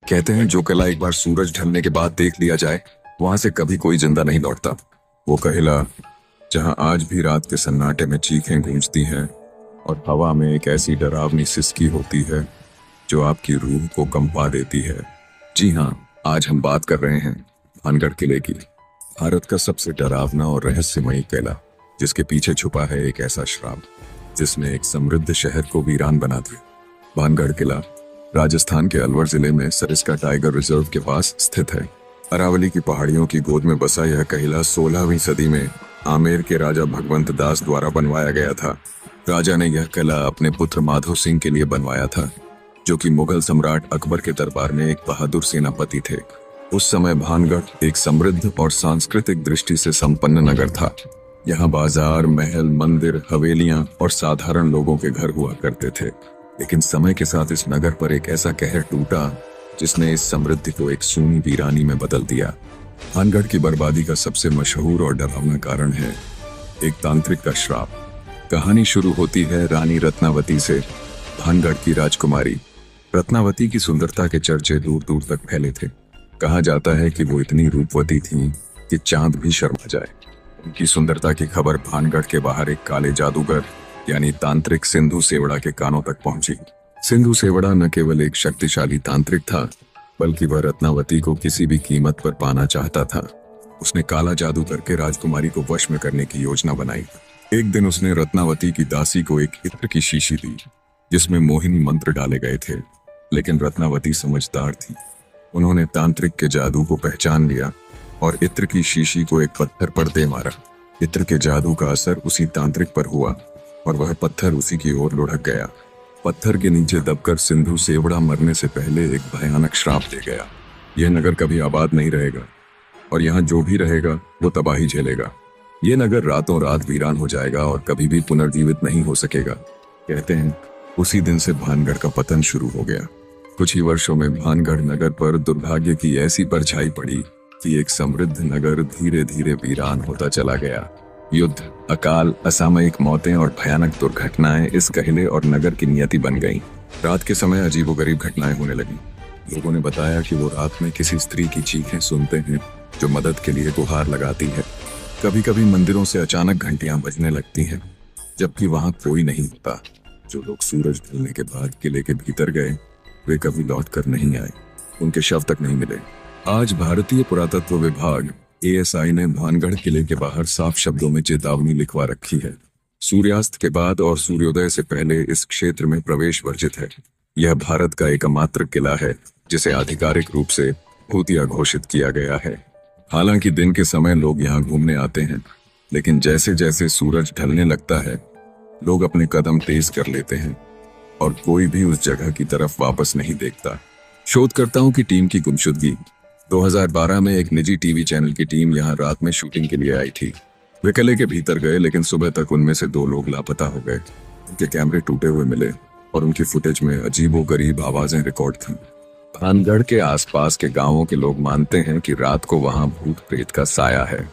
कहते हैं जो कला एक बार सूरज ढलने के बाद देख लिया जाए वहां से कभी कोई जिंदा नहीं लौटता। वो कहला जहां आज भी रात के सन्नाटे में चीखें गूंजती हैं और हवा में एक ऐसी डरावनी सिसकी होती है जो आपकी रूह को कंपा देती है। जी हाँ, आज हम बात कर रहे हैं भानगढ़ किले की, भारत का सबसे डरावना और रहस्यमयी किला, जिसके पीछे छुपा है एक ऐसा श्राप जिसने एक समृद्ध शहर को वीरान बना दिया। भानगढ़ किला राजस्थान के अलवर जिले में सरिस्का टाइगर रिजर्व के पास स्थित है। अरावली की पहाड़ियों की गोद में बसा यह किला 16वीं सदी में आमेर के राजा भगवंत दास द्वारा बनवाया गया था। राजा ने यह किला अपने पुत्र माधो सिंह के लिए बनवाया था, जो कि मुगल सम्राट अकबर के दरबार में एक बहादुर सेनापति थे। उस समय भानगढ़ एक समृद्ध और सांस्कृतिक दृष्टि से संपन्न नगर था। यहाँ बाजार, महल, मंदिर, हवेलियां और साधारण लोगों के घर हुआ करते थे। लेकिन समय के साथ इस नगर पर एक ऐसा कहर टूटा जिसने इस समृद्धि को एक सूनी वीरानी में बदल दिया। भानगढ़ की बर्बादी का सबसे मशहूर और डरावना कारण है एक तांत्रिक का श्राप। कहानी शुरू होती है रानी रत्नावती से। भानगढ़ की राजकुमारी रत्नावती की सुंदरता के चर्चे दूर दूर तक फैले थे। कहा जाता है कि वो इतनी रूपवती थी कि चांद भी शर्मा जाए। उनकी सुंदरता की खबर भानगढ़ के बाहर एक काले जादूगर यानी तांत्रिक सिंधु सेवड़ा के कानों तक पहुंची। सिंधु सेवड़ा न केवल एक शक्तिशाली तांत्रिक था, बल्कि वह रत्नावती को किसी भी कीमत पर पाना चाहता था। उसने काला जादू करके राजकुमारी को वश में करने की योजना बनाई। एक दिन उसने रत्नावती की दासी को एक इत्र की शीशी दी जिसमें मोहिनी मंत्र डाले गए थे। लेकिन रत्नावती समझदार थी। उन्होंने तांत्रिक के जादू को पहचान लिया और इत्र की शीशी को एक पत्थर पर दे मारा। इत्र के जादू का असर उसी तांत्रिक पर हुआ और वह पत्थर उसी की ओर लुढ़क गया। पत्थर के नीचे दबकर सिंधु सेवड़ा मरने से पहले एक भयानक श्राप दे गया। यह नगर कभी आबाद नहीं रहेगा और यहाँ जो भी रहेगा वो तबाही झेलेगा। यह नगर रातों रात वीरान हो जाएगा और कभी भी पुनर्जीवित नहीं हो सकेगा। कहते हैं उसी दिन से भानगढ़ का पतन शुरू हो गया। कुछ ही वर्षों में भानगढ़ नगर पर दुर्भाग्य की ऐसी परछाई पड़ी कि एक समृद्ध नगर धीरे धीरे वीरान होता चला गया। युद्ध, अकाल, असामयिक मौतें और भयानक दुर्घटनाएं इस किले और नगर की नियति बन गईं। रात के समय अजीबोगरीब घटनाएं होने लगीं। लोगों ने बताया कि वो रात में किसी स्त्री की चीखें सुनते हैं जो मदद के लिए गुहार लगाती है। कभी कभी मंदिरों से अचानक घंटियां बजने लगती हैं, जबकि वहां कोई नहीं होता। जो लोग सूरज ढलने के बाद किले के भीतर गए वे कभी लौट कर नहीं आए। उनके शव तक नहीं मिले। आज भारतीय पुरातत्व विभाग ASI ने भानगढ़ किले के बाहर साफ शब्दों में चेतावनी लिखवा रखी है। सूर्यास्त के बाद और सूर्योदय से पहले इस क्षेत्र में प्रवेश वर्जित है। यह भारत का एकमात्र किला है जिसे आधिकारिक रूप से भूतिया घोषित किया गया है। हालांकि दिन के समय लोग यहाँ घूमने आते हैं, लेकिन जैसे जैसे सूरज ढलने लगता है लोग अपने कदम तेज कर लेते हैं और कोई भी उस जगह की तरफ वापस नहीं देखता। शोधकर्ताओं की टीम की गुमशुदगी। 2012 में एक निजी टीवी चैनल की टीम यहाँ रात में शूटिंग के लिए आई थी। वे किले के भीतर गए, लेकिन सुबह तक उनमें से 2 लोग लापता हो गए। उनके कैमरे टूटे हुए मिले और उनकी फुटेज में अजीबोगरीब आवाजें रिकॉर्ड थीं। भानगढ़ के आसपास के गांवों के लोग मानते हैं कि रात को वहां भूत प्रेत का साया है।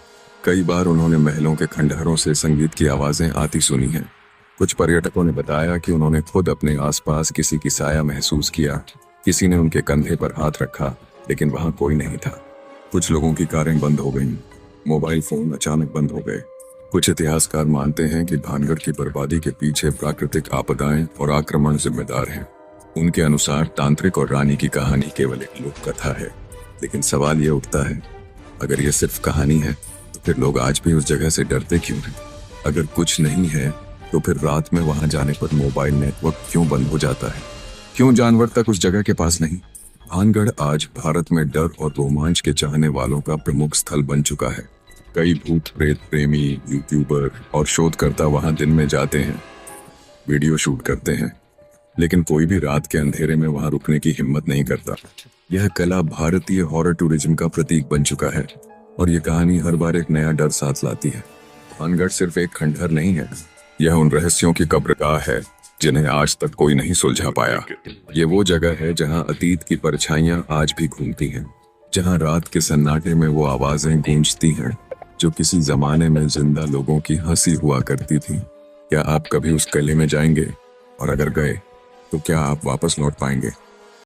कई बार उन्होंने महलों के खंडहरों से संगीत की आवाजें आती सुनी हैं। कुछ पर्यटकों ने बताया कि उन्होंने खुद अपने आसपास किसी की साया महसूस किया। किसी ने उनके कंधे पर हाथ रखा, लेकिन वहां कोई नहीं था। कुछ लोगों की कारें बंद हो गईं, मोबाइल फोन अचानक बंद हो गए। कुछ इतिहासकार मानते हैं कि भानगढ़ की बर्बादी के पीछे प्राकृतिक आपदाएं और आक्रमण जिम्मेदार हैं। उनके अनुसार तांत्रिक और रानी की कहानी केवल एक लोक कथा है। लेकिन सवाल ये उठता है, अगर ये सिर्फ कहानी है तो फिर लोग आज भी उस जगह से डरते क्यों हैं? अगर कुछ नहीं है तो फिर रात में वहां जाने पर मोबाइल नेटवर्क क्यों बंद हो जाता है? क्यों जानवर तक उस जगह के पास नहीं? भानगढ़ आज भारत में डर और रोमांच के चाहने वालों का प्रमुख स्थल बन चुका है। कई भूत प्रेत प्रेमी, यूट्यूबर और शोधकर्ता वहां दिन में जाते हैं, वीडियो शूट करते हैं, लेकिन कोई भी रात के अंधेरे में वहां रुकने की हिम्मत नहीं करता। यह कला भारतीय हॉरर टूरिज्म का प्रतीक बन चुका है और यह कहानी हर बार एक नया डर साथ लाती है। भानगढ़ सिर्फ एक खंडहर नहीं है, यह उन रहस्यों की कब्रगाह है जिन्हें आज तक कोई नहीं सुलझा पाया। ये वो जगह है जहां अतीत की परछाइयां आज भी घूमती हैं, जहां रात के सन्नाटे में वो आवाजें गूंजती हैं जो किसी जमाने में जिंदा लोगों की हंसी हुआ करती थी। क्या आप कभी उस किले में जाएंगे? और अगर गए तो क्या आप वापस लौट पाएंगे?